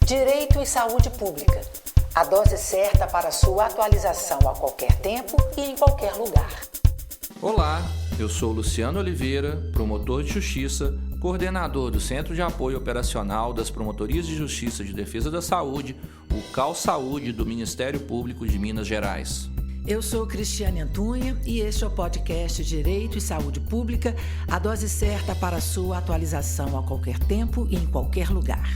Direito e saúde pública. A dose certa para sua atualização a qualquer tempo e em qualquer lugar. Olá, eu sou Luciano Oliveira, promotor de justiça, coordenador do Centro de Apoio Operacional das Promotorias de Justiça de Defesa da Saúde, o CAU Saúde do Ministério Público de Minas Gerais. Eu sou Cristiane Antunha e este é o podcast Direito e Saúde Pública, a dose certa para sua atualização a qualquer tempo e em qualquer lugar.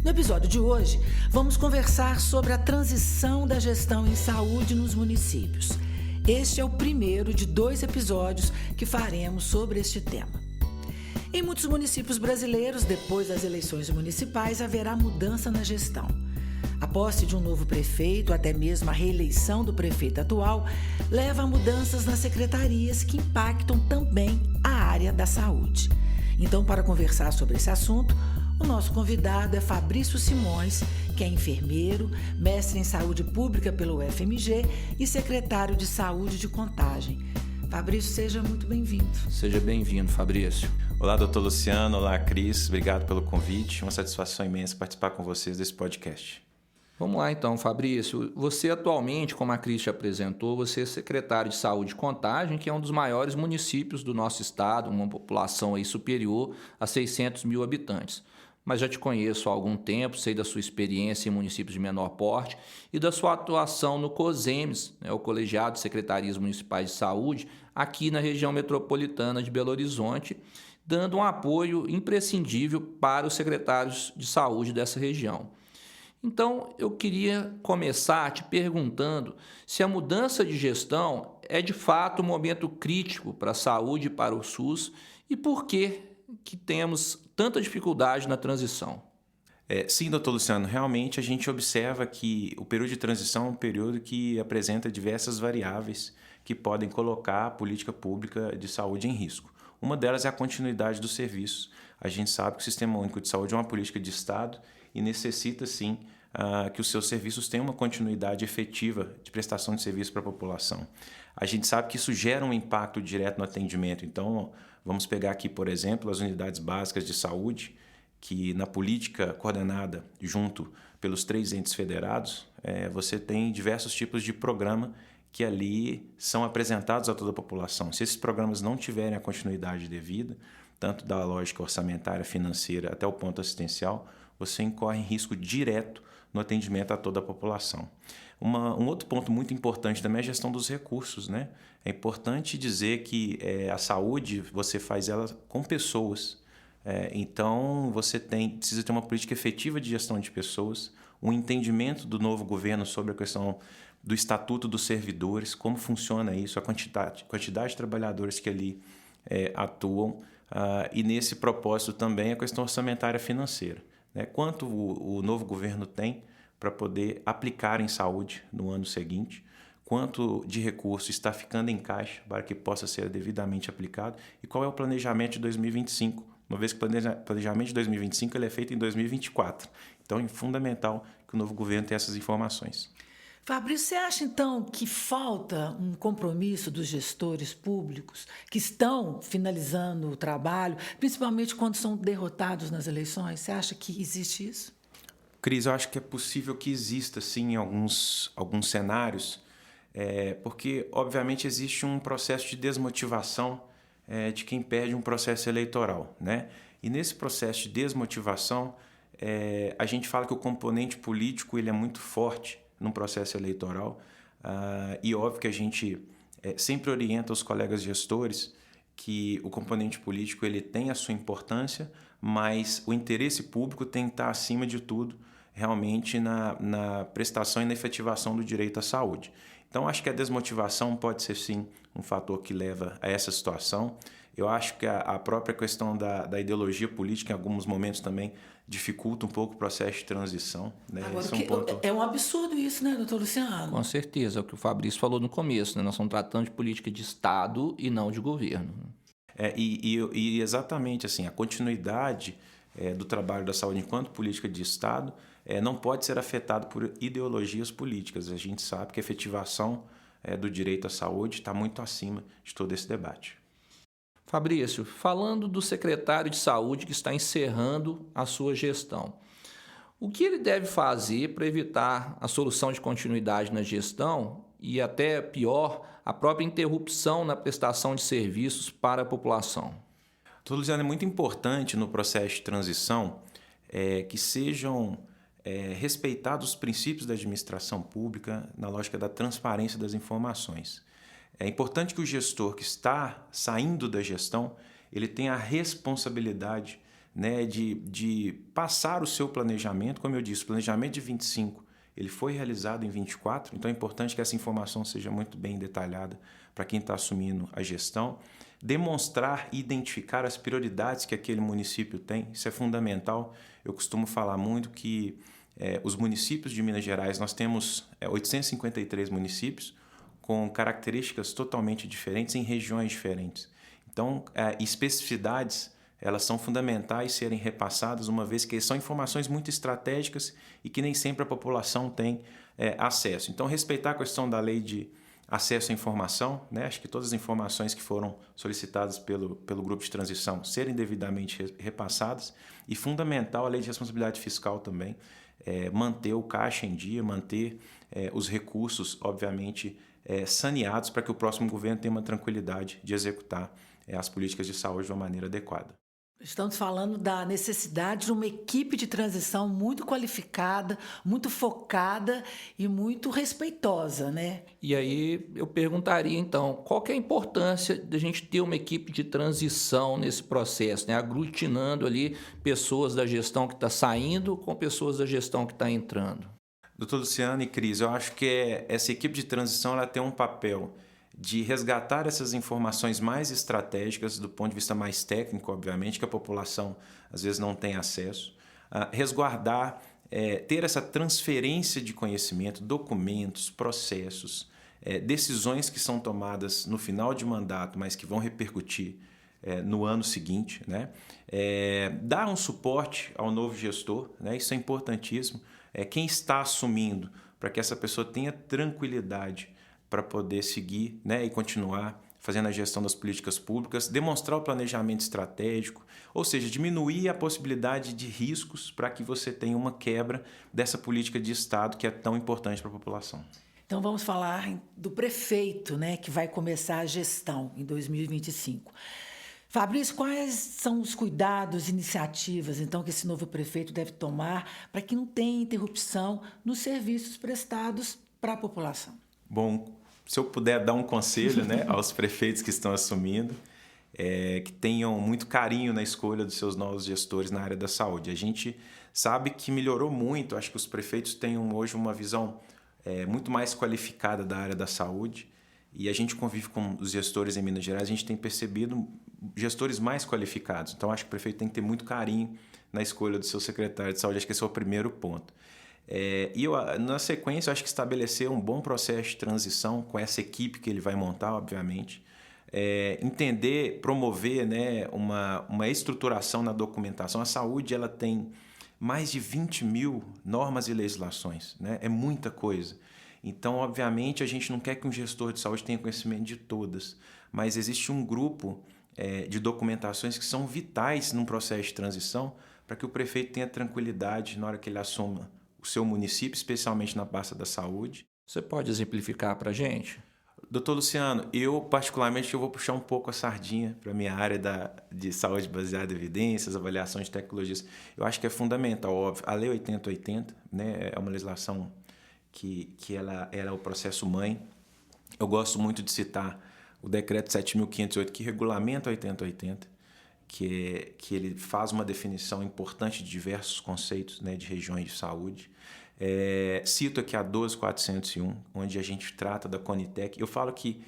No episódio de hoje, vamos conversar sobre a transição da gestão em saúde nos municípios. Este é o primeiro de 2 episódios que faremos sobre este tema. Em muitos municípios brasileiros, depois das eleições municipais, haverá mudança na gestão. A posse de um novo prefeito, até mesmo a reeleição do prefeito atual, leva a mudanças nas secretarias que impactam também a área da saúde. Então, para conversar sobre esse assunto, o nosso convidado é Fabrício Simões, que é enfermeiro, mestre em saúde pública pelo UFMG e secretário de saúde de Contagem. Fabrício, seja muito bem-vindo. Seja bem-vindo, Fabrício. Olá, doutor Luciano. Olá, Cris. Obrigado pelo convite. Uma satisfação imensa participar com vocês desse podcast. Vamos lá então, Fabrício. Você atualmente, como a Cris te apresentou, você é secretário de saúde de Contagem, que é um dos maiores municípios do nosso estado, uma população aí superior a 600 mil habitantes. Mas já te conheço há algum tempo, sei da sua experiência em municípios de menor porte e da sua atuação no COSEMES, o Colegiado de Secretarias Municipais de Saúde, aqui na região metropolitana de Belo Horizonte, dando um apoio imprescindível para os secretários de saúde dessa região. Então, eu queria começar te perguntando se a mudança de gestão é de fato um momento crítico para a saúde e para o SUS e por que temos tanta dificuldade na transição. Sim, doutor Luciano, realmente a gente observa que o período de transição é um período que apresenta diversas variáveis que podem colocar a política pública de saúde em risco. Uma delas é a continuidade dos serviços. A gente sabe que o Sistema Único de Saúde é uma política de Estado e necessita, sim, que os seus serviços tenham uma continuidade efetiva de prestação de serviço para a população. A gente sabe que isso gera um impacto direto no atendimento. Então, vamos pegar aqui, por exemplo, as unidades básicas de saúde, que na política coordenada junto pelos 3 entes federados, você tem diversos tipos de programa que ali são apresentados a toda a população. Se esses programas não tiverem a continuidade devida, tanto da lógica orçamentária, financeira, até o ponto assistencial, você incorre em risco direto no atendimento a toda a população. Um outro ponto muito importante também é a gestão dos recursos, né? É importante dizer que a saúde, você faz ela com pessoas. Então, você precisa ter uma política efetiva de gestão de pessoas, um entendimento do novo governo sobre a questão do estatuto dos servidores, como funciona isso, a quantidade de trabalhadores que ali atuam, e nesse propósito também a questão orçamentária financeira. Quanto o novo governo tem para poder aplicar em saúde no ano seguinte, quanto de recurso está ficando em caixa para que possa ser devidamente aplicado e qual é o planejamento de 2025, uma vez que o planejamento de 2025 ele é feito em 2024. Então é fundamental que o novo governo tenha essas informações. Fabrício, você acha então que falta um compromisso dos gestores públicos que estão finalizando o trabalho, principalmente quando são derrotados nas eleições? Você acha que existe isso? Cris, eu acho que é possível que exista, sim, em alguns cenários, porque, obviamente, existe um processo de desmotivação de quem perde um processo eleitoral, né? E nesse processo de desmotivação, a gente fala que o componente político ele é muito forte num processo eleitoral, e óbvio que a gente sempre orienta os colegas gestores que o componente político ele tem a sua importância, mas o interesse público tem que estar acima de tudo realmente na prestação e na efetivação do direito à saúde. Então, acho que a desmotivação pode ser, sim, um fator que leva a essa situação. Eu acho que a própria questão da ideologia política, em alguns momentos, também dificulta um pouco o processo de transição. Né? Agora, é um absurdo isso, né, doutor Luciano? Com certeza, é o que o Fabrício falou no começo, né? Nós estamos tratando de política de Estado e não de governo. E exatamente assim, a continuidade do trabalho da saúde enquanto política de Estado não pode ser afetado por ideologias políticas. A gente sabe que a efetivação do direito à saúde está muito acima de todo esse debate. Fabrício, falando do secretário de saúde que está encerrando a sua gestão, O que ele deve fazer para evitar a solução de continuidade na gestão e, até pior, a própria interrupção na prestação de serviços para a população? Doutor Luciano, é muito importante no processo de transição que sejam respeitados os princípios da administração pública na lógica da transparência das informações. É importante que o gestor que está saindo da gestão ele tenha a responsabilidade, né, de passar o seu planejamento. Como eu disse, o planejamento de 25 ele foi realizado em 24, então é importante que essa informação seja muito bem detalhada para quem está assumindo a gestão. Demonstrar e identificar as prioridades que aquele município tem, isso é fundamental. Eu costumo falar muito que os municípios de Minas Gerais, nós temos 853 municípios com características totalmente diferentes em regiões diferentes. Então, especificidades elas são fundamentais serem repassadas, uma vez que são informações muito estratégicas e que nem sempre a população tem acesso. Então, respeitar a questão da lei de acesso à informação, né? Acho que todas as informações que foram solicitadas pelo grupo de transição serem devidamente repassadas, e fundamental a lei de responsabilidade fiscal também, manter o caixa em dia, manter os recursos, obviamente, saneados para que o próximo governo tenha uma tranquilidade de executar as políticas de saúde de uma maneira adequada. Estamos falando da necessidade de uma equipe de transição muito qualificada, muito focada e muito respeitosa, né? E aí eu perguntaria, então, qual que é a importância de a gente ter uma equipe de transição nesse processo, né? Aglutinando ali pessoas da gestão que está saindo com pessoas da gestão que está entrando. Doutor Luciano e Cris, eu acho que essa equipe de transição ela tem um papel de resgatar essas informações mais estratégicas do ponto de vista mais técnico, obviamente, que a população às vezes não tem acesso, resguardar, ter essa transferência de conhecimento, documentos, processos, decisões que são tomadas no final de mandato, mas que vão repercutir no ano seguinte, né? Dar um suporte ao novo gestor, né? Isso é importantíssimo. Quem está assumindo, para que essa pessoa tenha tranquilidade para poder seguir, né, e continuar fazendo a gestão das políticas públicas, demonstrar o planejamento estratégico, ou seja, diminuir a possibilidade de riscos para que você tenha uma quebra dessa política de Estado que é tão importante para a população. Então vamos falar do prefeito, né, que vai começar a gestão em 2025. Fabrício, quais são os cuidados, iniciativas, então, que esse novo prefeito deve tomar para que não tenha interrupção nos serviços prestados para a população? Bom, se eu puder dar um conselho, né, aos prefeitos que estão assumindo, que tenham muito carinho na escolha dos seus novos gestores na área da saúde. A gente sabe que melhorou muito, acho que os prefeitos têm hoje uma visão muito mais qualificada da área da saúde, e a gente convive com os gestores em Minas Gerais, a gente tem percebido gestores mais qualificados. Então, acho que o prefeito tem que ter muito carinho na escolha do seu secretário de saúde, acho que esse é o primeiro ponto. Na sequência, eu acho que estabelecer um bom processo de transição com essa equipe que ele vai montar, obviamente. Entender, promover, né, uma estruturação na documentação. A saúde ela tem mais de 20 mil normas e legislações, né? É muita coisa. Então, obviamente, a gente não quer que um gestor de saúde tenha conhecimento de todas, mas existe um grupo de documentações que são vitais num processo de transição para que o prefeito tenha tranquilidade na hora que ele assuma o seu município, especialmente na pasta da saúde. Você pode exemplificar para a gente? Doutor Luciano, eu particularmente vou puxar um pouco a sardinha para a minha área de saúde baseada em evidências, avaliação de tecnologias. Eu acho que é fundamental, óbvio. A Lei 8080, né, é uma legislação que ela é o processo mãe. Eu gosto muito de citar o Decreto 7.508, que regulamenta a 8080, que ele faz uma definição importante de diversos conceitos, né, de regiões de saúde. Cito aqui a 12401, onde a gente trata da Conitec. Eu falo que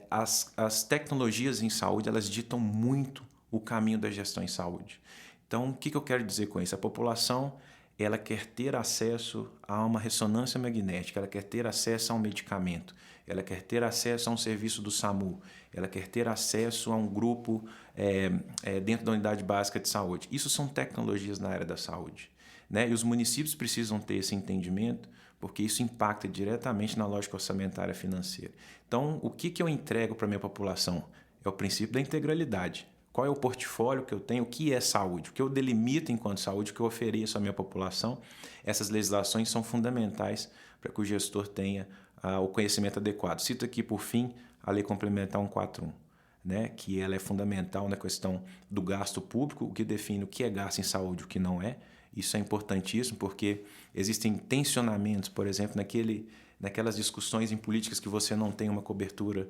as tecnologias em saúde elas ditam muito o caminho da gestão em saúde. Então, o que eu quero dizer com isso? A população ela quer ter acesso a uma ressonância magnética, ela quer ter acesso a um medicamento, ela quer ter acesso a um serviço do SAMU, ela quer ter acesso a um grupo dentro da unidade básica de saúde. Isso são tecnologias na área da saúde, né? E os municípios precisam ter esse entendimento, porque isso impacta diretamente na lógica orçamentária financeira. Então, o que eu entrego para a minha população? É o princípio da integralidade. qual é o portfólio que eu tenho, o que é saúde, o que eu delimito enquanto saúde, o que eu ofereço à minha população. Essas legislações são fundamentais para que o gestor tenha o conhecimento adequado. Cito aqui, por fim, a Lei Complementar 141, né, que ela é fundamental na questão do gasto público, o que define o que é gasto em saúde e o que não é. Isso é importantíssimo porque existem tensionamentos, por exemplo, naquelas discussões em políticas que você não tem uma cobertura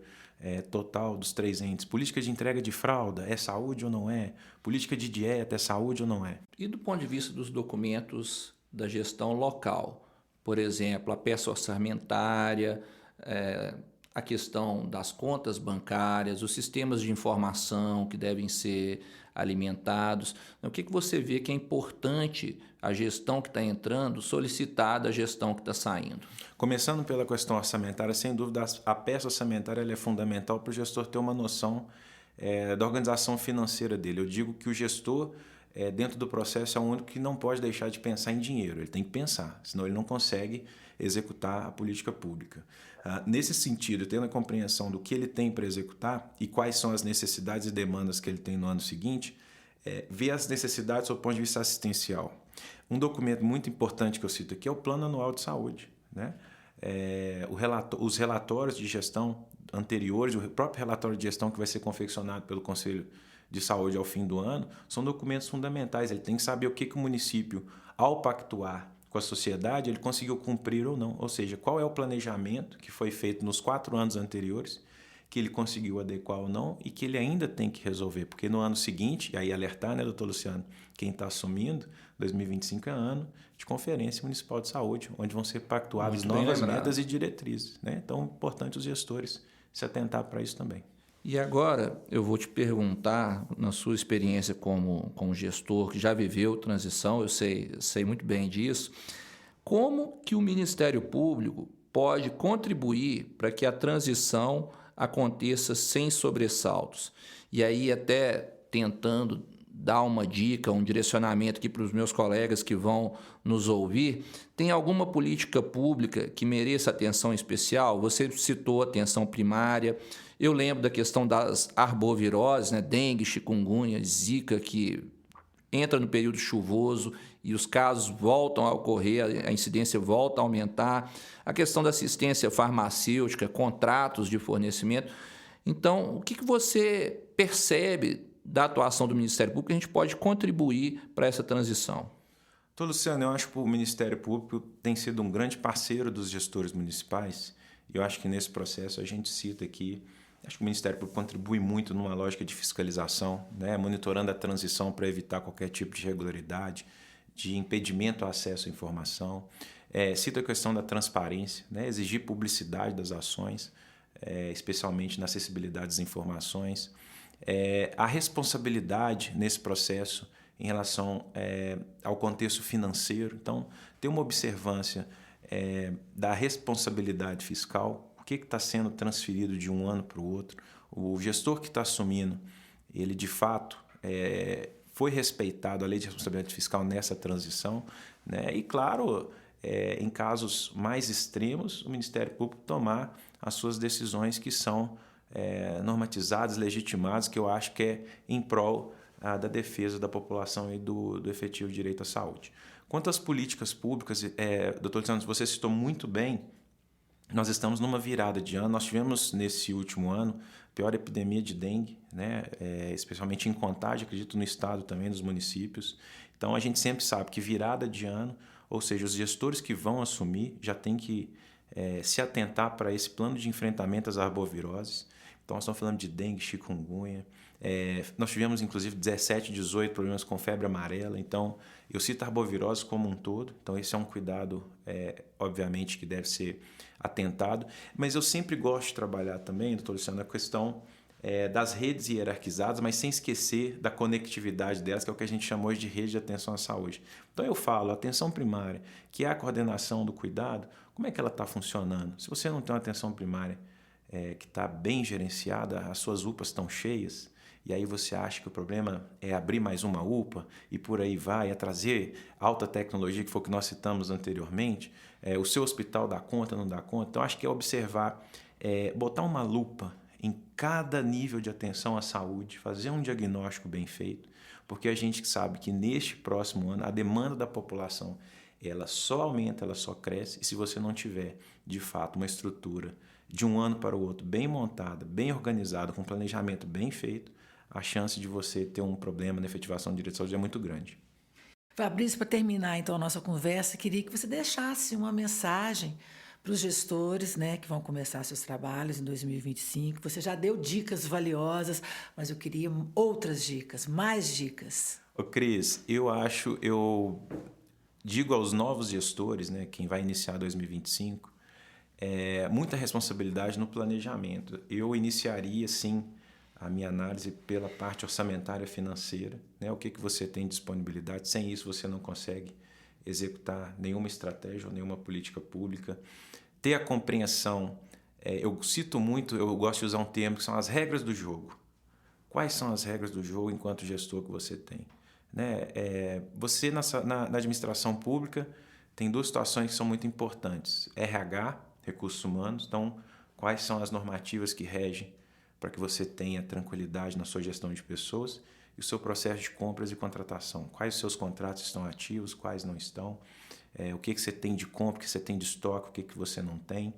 total dos 3 entes. Política de entrega de fralda é saúde ou não é? Política de dieta é saúde ou não é? E do ponto de vista dos documentos da gestão local, por exemplo, a peça orçamentária, a questão das contas bancárias, os sistemas de informação que devem ser alimentados. O que você vê que é importante a gestão que está entrando solicitar da gestão que está saindo? Começando pela questão orçamentária, sem dúvida, a peça orçamentária ela é fundamental para o gestor ter uma noção da organização financeira dele. Eu digo que o gestor, dentro do processo, é o único que não pode deixar de pensar em dinheiro. Ele tem que pensar, senão ele não consegue executar a política pública. Nesse sentido, tendo a compreensão do que ele tem para executar e quais são as necessidades e demandas que ele tem no ano seguinte, ver as necessidades do ponto de vista assistencial. Um documento muito importante que eu cito aqui é o Plano Anual de Saúde, né? Os relatórios de gestão anteriores, o próprio relatório de gestão que vai ser confeccionado pelo Conselho de Saúde ao fim do ano, são documentos fundamentais. Ele tem que saber o que o município, ao pactuar com a sociedade, ele conseguiu cumprir ou não. Ou seja, qual é o planejamento que foi feito nos 4 anos anteriores, que ele conseguiu adequar ou não e que ele ainda tem que resolver. Porque no ano seguinte, e aí alertar, né, doutor Luciano, quem está assumindo, 2025 é ano de Conferência Municipal de Saúde, onde vão ser pactuadas novas metas e diretrizes, né? Então, é importante os gestores se atentar para isso também. E agora eu vou te perguntar, na sua experiência como gestor que já viveu transição, eu sei muito bem disso, como que o Ministério Público pode contribuir para que a transição aconteça sem sobressaltos? E aí até tentando dar uma dica, um direcionamento aqui para os meus colegas que vão nos ouvir, tem alguma política pública que mereça atenção especial? Você citou atenção primária. Eu lembro da questão das arboviroses, né? Dengue, chikungunya, zika, que entra no período chuvoso e os casos voltam a ocorrer, a incidência volta a aumentar. A questão da assistência farmacêutica, contratos de fornecimento. Então, o que você percebe da atuação do Ministério Público que a gente pode contribuir para essa transição? Então, Luciano, eu acho que o Ministério Público tem sido um grande parceiro dos gestores municipais e eu acho que nesse processo a gente cita aqui, acho que o Ministério Público contribui muito numa lógica de fiscalização, né, monitorando a transição para evitar qualquer tipo de irregularidade, de impedimento ao acesso à informação. Cito a questão da transparência, né, exigir publicidade das ações, especialmente na acessibilidade das informações. A responsabilidade nesse processo em relação ao contexto financeiro. Então, ter uma observância da responsabilidade fiscal, o que está sendo transferido de um ano para o outro. O gestor que está assumindo, ele de fato foi respeitado a lei de responsabilidade fiscal nessa transição, né? E, claro, em casos mais extremos, o Ministério Público tomar as suas decisões que são normatizadas, legitimadas, que eu acho que é em prol da defesa da população e do efetivo direito à saúde. Quanto às políticas públicas, doutor Luciano, você citou muito bem, nós estamos numa virada de ano. Nós tivemos nesse último ano a pior epidemia de dengue, né? Especialmente em Contagem, acredito no estado também, dos municípios. Então a gente sempre sabe que virada de ano, ou seja, os gestores que vão assumir já têm que se atentar para esse plano de enfrentamento às arboviroses. Então, nós estamos falando de dengue, chikungunya. Nós tivemos, inclusive, 17, 18 problemas com febre amarela. Então, eu cito a arbovirose como um todo. Então, esse é um cuidado, obviamente, que deve ser atentado. Mas eu sempre gosto de trabalhar também, doutor Luciano, a questão das redes hierarquizadas, mas sem esquecer da conectividade delas, que é o que a gente chamou hoje de rede de atenção à saúde. Então, eu falo, a atenção primária, que é a coordenação do cuidado, como é que ela está funcionando? Se você não tem uma atenção primária que está bem gerenciada, as suas UPAs estão cheias, e aí você acha que o problema é abrir mais uma UPA e por aí vai, é trazer alta tecnologia, que foi o que nós citamos anteriormente, o seu hospital dá conta, não dá conta. Então, acho que é observar, botar uma lupa em cada nível de atenção à saúde, fazer um diagnóstico bem feito, porque a gente sabe que neste próximo ano a demanda da população ela só aumenta, ela só cresce, e se você não tiver, de fato, uma estrutura de um ano para o outro bem montada, bem organizada, com um planejamento bem feito, a chance de você ter um problema na efetivação do direito de saúde é muito grande. Fabrício, para terminar então a nossa conversa, queria que você deixasse uma mensagem para os gestores, né, que vão começar seus trabalhos em 2025. Você já deu dicas valiosas, mas eu queria outras dicas, mais dicas. Ô Cris, eu digo aos novos gestores, né, quem vai iniciar 2025, muita responsabilidade no planejamento. Eu iniciaria, sim, a minha análise pela parte orçamentária financeira, né? O que você tem de disponibilidade. Sem isso, você não consegue executar nenhuma estratégia ou nenhuma política pública. Ter a compreensão, eu cito muito, eu gosto de usar um termo que são as regras do jogo. Quais são as regras do jogo enquanto gestor que você tem? Né? Você, na administração pública, tem duas situações que são muito importantes. RH, recursos humanos. Então, quais são as normativas que regem para que você tenha tranquilidade na sua gestão de pessoas e o seu processo de compras e contratação. Quais os seus contratos estão ativos, quais não estão, o que você tem de compra, o que você tem de estoque, o que você não tem.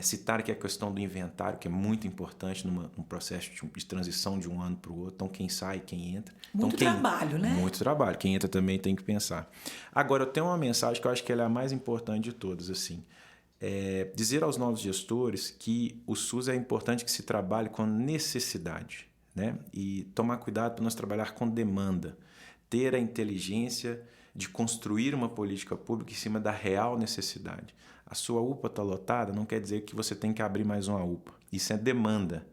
Citar aqui a questão do inventário, que é muito importante num processo de transição de um ano para o outro. Então, quem sai, quem entra. Muito trabalho, né? Muito trabalho. Quem entra também tem que pensar. Agora, eu tenho uma mensagem que eu acho que ela é a mais importante de todas, assim. Dizer aos novos gestores que o SUS é importante que se trabalhe com necessidade, né? E tomar cuidado para nós trabalhar com demanda, ter a inteligência de construir uma política pública em cima da real necessidade. A sua UPA está lotada não quer dizer que você tem que abrir mais uma UPA. Isso é demanda.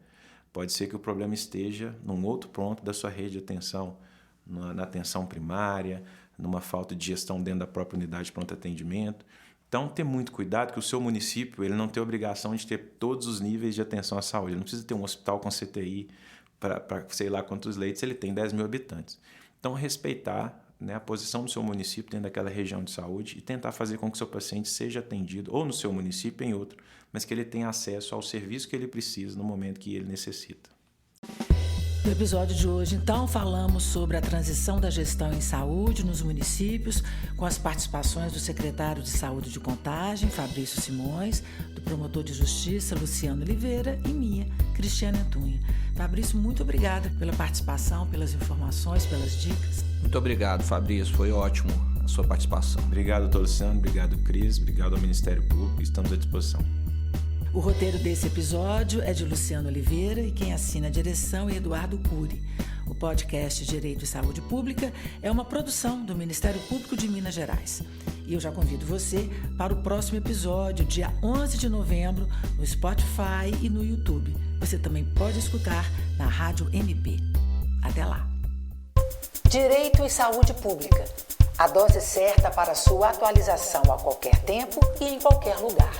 Pode ser que o problema esteja num outro ponto da sua rede de atenção, na atenção primária, numa falta de gestão dentro da própria unidade de pronto atendimento. Então, ter muito cuidado que o seu município ele não tem obrigação de ter todos os níveis de atenção à saúde. Ele não precisa ter um hospital com CTI para sei lá quantos leitos, ele tem 10 mil habitantes. Então, respeitar, né, a posição do seu município dentro daquela região de saúde e tentar fazer com que o seu paciente seja atendido ou no seu município ou em outro, mas que ele tenha acesso ao serviço que ele precisa no momento que ele necessita. No episódio de hoje, então, falamos sobre a transição da gestão em saúde nos municípios, com as participações do secretário de Saúde de Contagem, Fabrício Simões, do promotor de Justiça, Luciano Oliveira, e minha, Cristiane Antunha. Fabrício, muito obrigada pela participação, pelas informações, pelas dicas. Muito obrigado, Fabrício. Foi ótimo a sua participação. Obrigado, doutor Luciano. Obrigado, Cris. Obrigado ao Ministério Público. Estamos à disposição. O roteiro desse episódio é de Luciano Oliveira e quem assina a direção é Eduardo Cury. O podcast Direito e Saúde Pública é uma produção do Ministério Público de Minas Gerais. E eu já convido você para o próximo episódio, dia 11 de novembro, no Spotify e no YouTube. Você também pode escutar na Rádio MP. Até lá! Direito e Saúde Pública. A dose certa para sua atualização a qualquer tempo e em qualquer lugar.